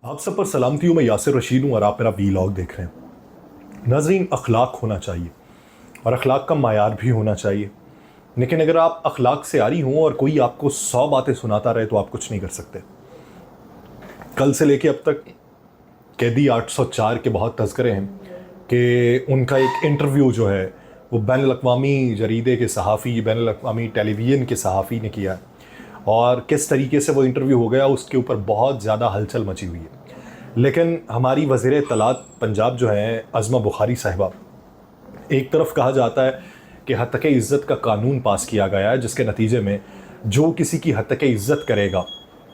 आप सब पर सलामती हूँ। मैं यासिर रशीद हूँ और आप मेरा वीलॉग देख रहे हैं। नाज़रीन, अखलाक होना चाहिए और अखलाक का मायार भी होना चाहिए। लेकिन अगर आप अखलाक से आरी हों और कोई आपको 100 बातें सुनाता रहे तो आप कुछ नहीं कर सकते। कल से लेके अब तक कैदी 804 के बहुत तज़किरे हैं कि उनका एक इंटरव्यू जो है वो बैनुल-अक़वामी जरीदे के सहाफ़ी, बैनुल-अक़वामी टेलीविज़न के सहाफ़ी ने किया है और किस तरीके से वो इंटरव्यू हो गया उसके ऊपर बहुत ज़्यादा हलचल मची हुई है। लेकिन हमारी वज़ीर इत्तलात पंजाब जो हैं अज़मा बुखारी साहिबा, एक तरफ कहा जाता है कि हत्तक़ इज़्ज़त का कानून पास किया गया है जिसके नतीजे में जो किसी की हत्तक़ इज़्ज़त करेगा,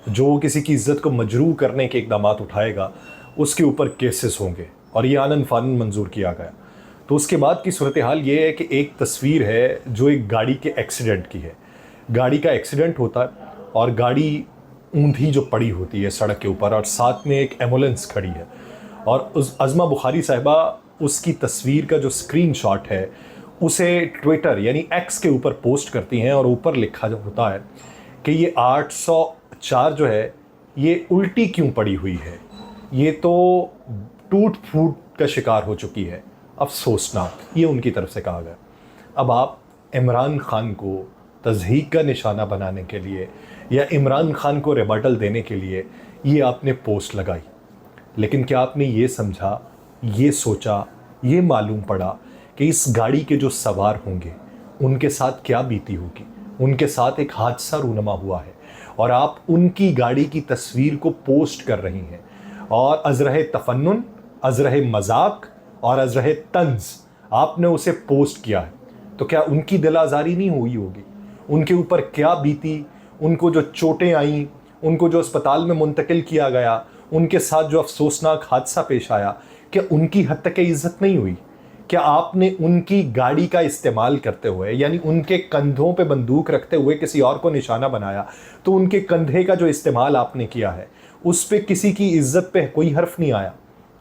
जो किसी की इज़्ज़त को मजरूह करने के इक़दामात उठाएगा, उसके ऊपर केसेस होंगे और ये आनन फ़ानन मंजूर किया गया। तो उसके बाद की सूरत हाल ये है कि एक तस्वीर है जो एक गाड़ी के एक्सीडेंट की है। गाड़ी का एक्सीडेंट होता है और गाड़ी ऊंधी जो पड़ी होती है सड़क के ऊपर और साथ में एक एम्बुलेंस खड़ी है और उस अज़मा बुखारी साहिबा उसकी तस्वीर का जो स्क्रीनशॉट है उसे ट्विटर यानी एक्स के ऊपर पोस्ट करती हैं और ऊपर लिखा जो होता है कि ये 804 जो है ये उल्टी क्यों पड़ी हुई है, ये तो टूट फूट का शिकार हो चुकी है, अफसोसनाक, ये उनकी तरफ से कहा गया। अब आप इमरान खान को तज़हीक का निशाना बनाने के लिए या इमरान खान को रिबटल देने के लिए ये आपने पोस्ट लगाई, लेकिन क्या आपने ये समझा, ये सोचा, ये मालूम पड़ा कि इस गाड़ी के जो सवार होंगे उनके साथ क्या बीती होगी? उनके साथ एक हादसा रूनमा हुआ है और आप उनकी गाड़ी की तस्वीर को पोस्ट कर रही हैं और अज़रह तफन्नुन, अज़रह मजाक और अज़रह तंज आपने उसे पोस्ट किया है। तो क्या उनकी दिल आज़ारी नहीं हुई होगी? उनके ऊपर क्या बीती, उनको जो चोटें आईं, उनको जो अस्पताल में मुंतकिल किया गया, उनके साथ जो अफसोसनाक हादसा पेश आया, क्या उनकी हत्तक़ इज़्ज़त नहीं हुई? क्या आपने उनकी गाड़ी का इस्तेमाल करते हुए यानी उनके कंधों पे बंदूक रखते हुए किसी और को निशाना बनाया, तो उनके कंधे का जो इस्तेमाल आपने किया है उस पे किसी की इज़्ज़त पे कोई हर्फ नहीं आया?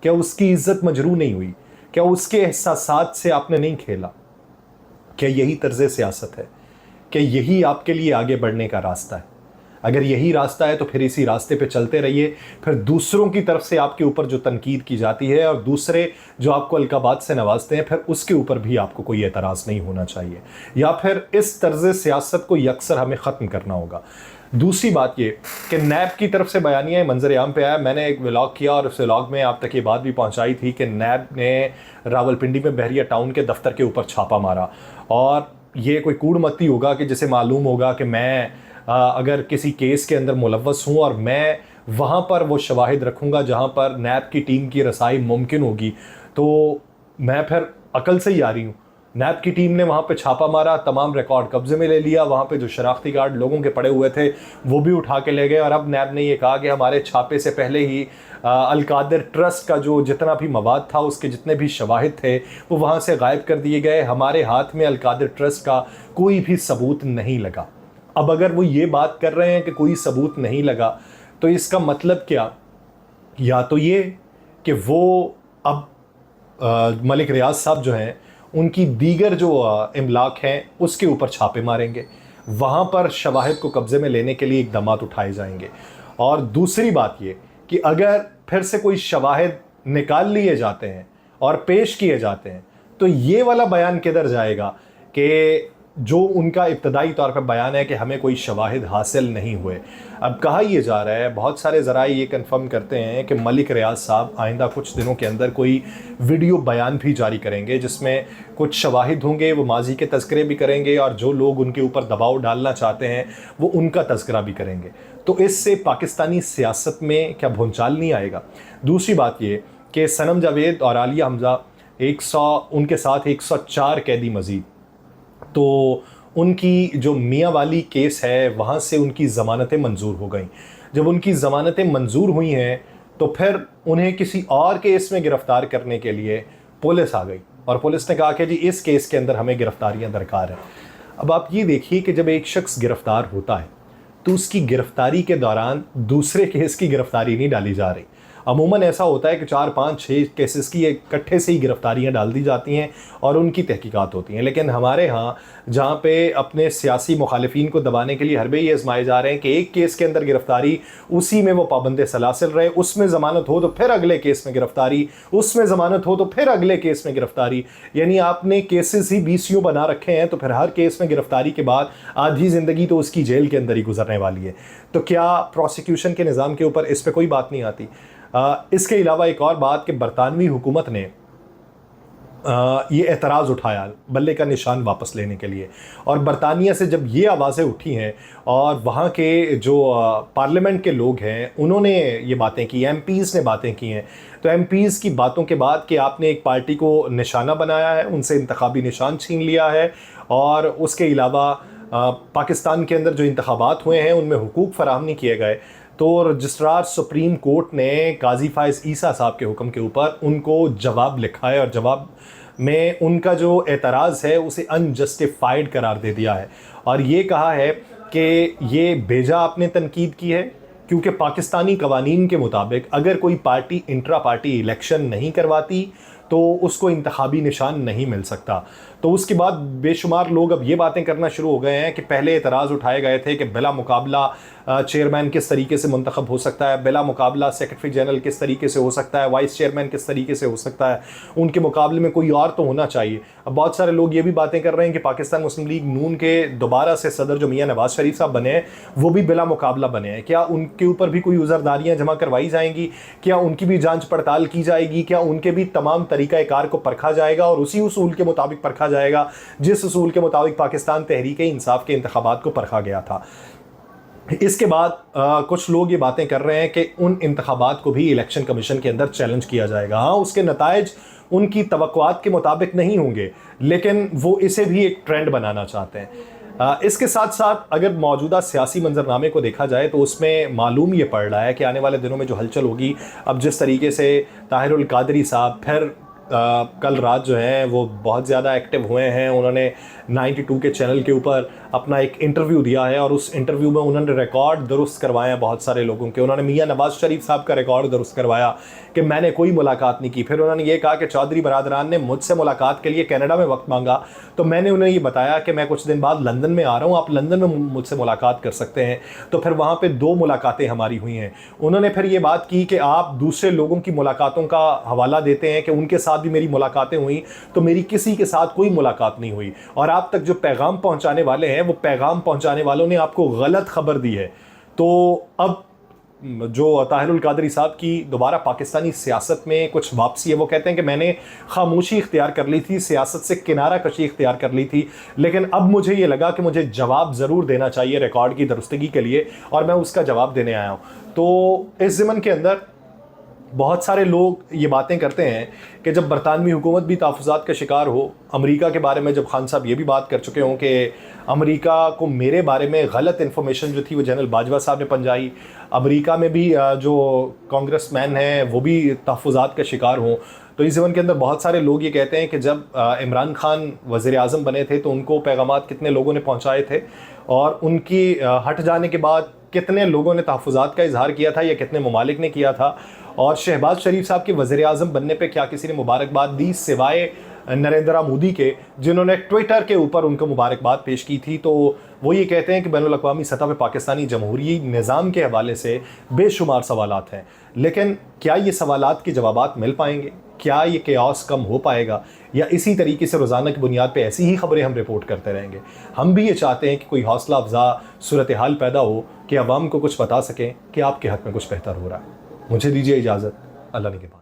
क्या उसकी इज़्ज़त मजरूह नहीं हुई? क्या उसके एहसासात से आपने नहीं खेला? क्या यही तर्ज़ सियासत है? क्या यही आपके लिए आगे बढ़ने का रास्ता है? अगर यही रास्ता है तो फिर इसी रास्ते पे चलते रहिए। फिर दूसरों की तरफ से आपके ऊपर जो तनकीद की जाती है और दूसरे जो आपको अलकाबात से नवाजते हैं, फिर उसके ऊपर भी आपको कोई एतराज़ नहीं होना चाहिए, या फिर इस तर्ज़ सियासत को यकसर हमें ख़त्म करना होगा। दूसरी बात ये कि नैब की तरफ से बयानिया मंजर आम पे आया। मैंने एक व्लॉग किया और उस व्लॉग में आप तक ये बात भी पहुंचाई थी कि नैब ने रावलपिंडी में बहरिया टाउन के दफ्तर के ऊपर छापा मारा और ये कोई कूड़मत्ती होगा कि जिसे मालूम होगा कि मैं अगर किसी केस के अंदर मुलव्वस हूँ और मैं वहाँ पर वो शवाहिद रखूँगा जहाँ पर नैब की टीम की रसाई मुमकिन होगी, तो मैं फिर अकल से ही आ रही हूँ। नैब की टीम ने वहाँ पे छापा मारा, तमाम रिकॉर्ड कब्जे में ले लिया, वहाँ पे जो शनाख्ती कार्ड लोगों के पड़े हुए थे वो भी उठा के ले गए और अब नैब ने ये कहा कि हमारे छापे से पहले ही अलकादिर ट्रस्ट का जो जितना भी मवाद था, उसके जितने भी शवाहिद थे वो वहाँ से गायब कर दिए गए। हमारे हाथ में अलकादिर ट्रस्ट का कोई भी सबूत नहीं लगा। अब अगर वो ये बात कर रहे हैं कि कोई सबूत नहीं लगा, तो इसका मतलब क्या? या तो ये कि वो अब मलिक रियाज साहब जो हैं उनकी दीगर जो इमलाक हैं उसके ऊपर छापे मारेंगे, वहाँ पर शवाहिद को कब्ज़े में लेने के लिए इक़दामात उठाए जाएंगे। और दूसरी बात ये कि अगर फिर से कोई शवाहिद निकाल लिए जाते हैं और पेश किए जाते हैं, तो ये वाला बयान किधर जाएगा कि जो उनका इब्तदाई तौर पर बयान है कि हमें कोई शवाहिद हासिल नहीं हुए। अब कहा यह जा रहा है, बहुत सारे ज़राए ये कंफर्म करते हैं कि मलिक रियाज साहब आइंदा कुछ दिनों के अंदर कोई वीडियो बयान भी जारी करेंगे जिसमें कुछ शवाहिद होंगे, वो माजी के तज़किरे भी करेंगे और जो लोग उनके ऊपर दबाव डालना चाहते हैं वो उनका तज़किरा भी करेंगे। तो इससे पाकिस्तानी सियासत में क्या भूचाल नहीं आएगा? दूसरी बात ये कि सनम जावेद और आलिया हमज़ा 100 उनके साथ 104 कैदी मज़ीद, तो उनकी जो मियाँ वाली केस है वहाँ से उनकी ज़मानतें मंजूर हो गई। जब उनकी ज़मानतें मंजूर हुई हैं तो फिर उन्हें किसी और केस में गिरफ़्तार करने के लिए पुलिस आ गई और पुलिस ने कहा कि जी इस केस के अंदर हमें गिरफ़्तारियाँ दरकार हैं। अब आप ये देखिए कि जब एक शख्स गिरफ़्तार होता है तो उसकी गिरफ़्तारी के दौरान दूसरे केस की गिरफ़्तारी नहीं डाली जा रही अमूमन ऐसा होता है कि 4, 5, 6 केसेस की इकट्ठे से ही गिरफ्तारियां डाल दी जाती हैं और उनकी तहकीकात होती हैं। लेकिन हमारे यहाँ जहाँ पे अपने सियासी मुखालिफिन को दबाने के लिए हरबे ये आजमाए जा रहे हैं कि एक केस के अंदर गिरफ्तारी, उसी में वो पाबंदे सलासिल रहे, उसमें ज़मानत हो तो फिर अगले केस में गिरफ्तारी, उसमें ज़मानत हो तो फिर अगले केस में गिरफ्तारी। यानी आपने केसेस ही 20 बना रखे हैं, तो फिर हर केस में गिरफ्तारी के बाद आधी ज़िंदगी तो उसकी जेल के अंदर ही गुजरने वाली है। तो क्या प्रोसिक्यूशन के निज़ाम के ऊपर इस पर कोई बात नहीं आती? इसके अलावा एक और बात कि बरतानवी हुकूमत ने ये एतराज़ उठाया बल्ले का निशान वापस लेने के लिए, और बरतानिया से जब ये आवाज़ें उठी हैं और वहाँ के जो पार्लियामेंट के लोग हैं उन्होंने ये बातें की, एमपीज़ ने बातें की हैं, तो एमपीज़ की बातों के बाद कि आपने एक पार्टी को निशाना बनाया है, उनसे इंतखाबी निशान छीन लिया है, और उसके अलावा पाकिस्तान के अंदर जो इंतखाबात हुए हैं उनमें हुकूक फराहम नहीं किए गए, तो रजिस्ट्रार सुप्रीम कोर्ट ने काजी फायज़ ईसा साहब के हुक्म के ऊपर उनको जवाब लिखा है और जवाब में उनका जो एतराज़ है उसे अनजस्टिफाइड करार दे दिया है और ये कहा है कि ये बेजा आपने तनकीद की है, क्योंकि पाकिस्तानी कवानीन के मुताबिक अगर कोई पार्टी इंट्रा पार्टी इलेक्शन नहीं करवाती तो उसको इंतखाबी निशान नहीं मिल सकता। तो उसके बाद बेशुमार लोग अब ये बातें करना शुरू हो गए हैं कि पहले एतराज़ उठाए गए थे कि बिला मुकाबला चेयरमैन किस तरीके से मुंतखब हो सकता है, बिला मुकाबला सेक्रेटरी जनरल किस तरीके से हो सकता है, वाइस चेयरमैन किस तरीके से हो सकता है, उनके मुकाबले में कोई और तो होना चाहिए। अब बहुत सारे लोग ये भी बातें कर रहे हैं कि पाकिस्तान मुस्लिम लीग नून के दोबारा से सदर जो मियाँ नवाज शरीफ साहब बने हैं वो भी बिला मुकाबला बने हैं, क्या उनके ऊपर भी कोई उज़रदारियाँ जमा करवाई जाएंगी, क्या उनकी भी जाँच पड़ताल की जाएगी, क्या उनके भी तमाम तरीक़ाकार को परखा जाएगा और उसी उसूल के मुताबिक परखा जाएगा जिस उसूल के मुताबिक पाकिस्तान तहरीक इंसाफ के इंतखाबात को परखा गया था। इसके बाद कुछ लोग ये बातें कर रहे हैं कि उन इंतखाबात को भी इलेक्शन कमीशन के अंदर चैलेंज किया जाएगा। हाँ, उसके नताइज उनकी तवक्कुआत के मुताबिक नहीं होंगे, लेकिन वो इसे भी एक ट्रेंड बनाना चाहते हैं। इसके साथ साथ अगर मौजूदा सियासी मंजरनामे को देखा जाए तो उसमें मालूम ये पड़ रहा है कि आने वाले दिनों में जो हलचल होगी, अब जिस तरीके से ताहिरुल कादरी साहब फिर कल रात जो है वो बहुत ज़्यादा एक्टिव हुए हैं, उन्होंने 92 के चैनल के ऊपर अपना एक इंटरव्यू दिया है और उस इंटरव्यू में उन्होंने रिकॉर्ड दुरुस्त करवाए हैं बहुत सारे लोगों के। उन्होंने मियाँ नवाज शरीफ साहब का रिकॉर्ड दुरुस्त करवाया कि मैंने कोई मुलाकात नहीं की। फिर उन्होंने ये कहा कि चौधरी बरादरान ने मुझसे मुलाकात के लिए कनाडा में वक्त मांगा, तो मैंने उन्हें ये बताया कि मैं कुछ दिन बाद लंदन में आ रहा हूँ, आप लंदन में मुझसे मुलाकात कर सकते हैं। तो फिर वहाँ पर 2 मुलाकातें हमारी हुई हैं। उन्होंने फिर ये बात की कि आप दूसरे लोगों की मुलाकातों का हवाला देते हैं कि उनके साथ भी मेरी मुलाकातें हुई, तो मेरी किसी के साथ कोई मुलाकात नहीं हुई, और आप तक जो पैगाम पहुंचाने वाले हैं वो पैगाम पहुंचाने वालों ने आपको गलत खबर दी है। तो अब जो ताहिरुल कादरी साहब की दोबारा पाकिस्तानी सियासत में कुछ वापसी है, वो कहते हैं कि मैंने खामोशी इख्तियार कर ली थी, सियासत से किनारा कशी इख्तियार कर ली थी, लेकिन अब मुझे ये लगा कि मुझे जवाब ज़रूर देना चाहिए रिकॉर्ड की दुरुस्तगी के लिए, और मैं उसका जवाब देने आया हूँ। तो इस ज़मन के अंदर बहुत सारे लोग ये बातें करते हैं कि जब बरतानवी हुकूमत भी तहफ़्फ़ुज़ात का शिकार हो, अमेरिका के बारे में जब खान साहब ये भी बात कर चुके हों कि अमेरिका को मेरे बारे में गलत इन्फॉर्मेशन जो थी वो जनरल बाजवा साहब ने पंजाई, अमेरिका में भी जो कांग्रेसमैन हैं वो भी तहफ़्फ़ुज़ात का शिकार हों, तो इस ज़मन के अंदर बहुत सारे लोग ये कहते हैं कि जब इमरान खान वज़ीर आज़म बने थे तो उनको पैगामात कितने लोगों ने पहुँचाए थे, और उनकी हट जाने के बाद कितने लोगों ने तहफ़्फ़ुज़ात का इजहार किया था या कितने ममालिक ने किया था, और शहबाज शरीफ साहब के वज़ीर आज़म बनने पे क्या किसी ने मुबारकबाद दी सिवाय नरेंद्र मोदी के, जिन्होंने ट्विटर के ऊपर उनको मुबारकबाद पेश की थी। तो वो ये कहते हैं कि बैनुल अक़वामी सतह पर पाकिस्तानी जमहूरी निज़ाम के हवाले से बेशुमार सवालात हैं, लेकिन क्या ये सवालात के जवाबात मिल पाएंगे? क्या ये केओस कम हो पाएगा, या इसी तरीके से रोज़ाना की बुनियाद पे ऐसी ही खबरें हम रिपोर्ट करते रहेंगे? हम भी ये चाहते हैं कि कोई हौसला अफजा सूरत हाल पैदा हो कि अवाम को कुछ बता सकें कि आपके हक़ में कुछ बेहतर हो रहा है। मुझे दीजिए इजाज़त, अल्लाह ने के बाद।